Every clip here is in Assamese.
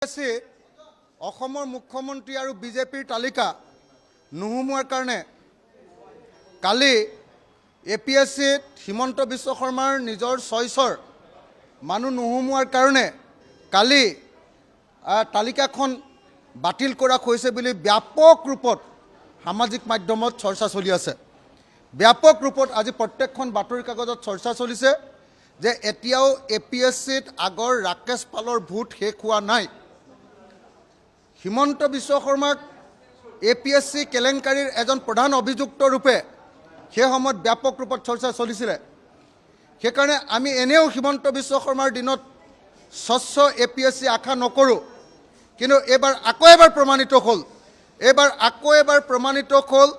অসমৰ মুখ্যমন্ত্ৰী আৰু বিজেপিৰ তালিকা নুহুমুৱাৰ কাৰণে কালি APSCত হিমন্ত বিশ্ব শৰ্মাৰ নিজৰ চইচৰ মানুহ নুহুমুৱাৰ কাৰণে কালি তালিকাখন বাতিল কৰা হৈছে বুলি ব্যাপক ৰূপত সামাজিক মাধ্যমত চৰ্চা চলি আছে। ব্যাপক ৰূপত আজি প্ৰত্যেকখন বাতৰি কাগজত চৰ্চা চলিছে যে এতিয়াও APSCত আগৰ ৰাকেশ পালৰ ভোট শেষ হোৱা নাই। হিমন্ত বিশ্ব শৰ্মাক APSC কেলেংকাৰীৰ এজন প্ৰধান অভিযুক্ত ৰূপে সেই সময়ত ব্যাপক ৰূপত চৰ্চা চলিছিলে। সেইকাৰণে আমি এনেও হিমন্ত বিশ্ব শৰ্মাৰ দিনত স্বচ্ছ APSC আশা নকৰোঁ, কিন্তু এইবাৰ আকৌ এবাৰ প্ৰমাণিত হ'ল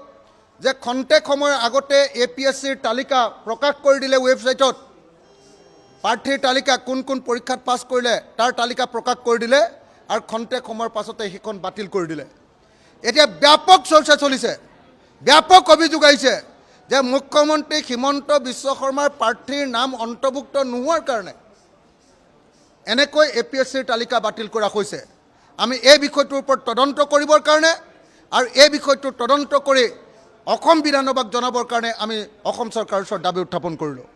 যে খন্তেক সময়ৰ আগতে APSCৰ তালিকা প্ৰকাশ কৰি দিলে ৱেবছাইটত। প্ৰাৰ্থীৰ তালিকা কোন কোন পৰীক্ষাত পাছ কৰিলে তাৰ তালিকা প্ৰকাশ কৰি দিলে আৰু খন্তেক সময়ৰ পাছতে সেইখন বাতিল কৰি দিলে। এতিয়া ব্যাপক চৰ্চা চলিছে, ব্যাপক অভিযোগ আহিছে যে মুখ্যমন্ত্ৰী হিমন্ত বিশ্ব শৰ্মাৰ প্ৰাৰ্থীৰ নাম অন্তৰ্ভুক্ত নোহোৱাৰ কাৰণে এনেকৈ APSCৰ তালিকা বাতিল কৰা হৈছে। আমি এই বিষয়টোৰ ওপৰত তদন্ত কৰিবৰ কাৰণে আৰু এই বিষয়টো তদন্ত কৰি অসম বিধানসভাক জনাবৰ কাৰণে আমি অসম চৰকাৰৰ ওচৰত দাবী উত্থাপন কৰিলোঁ।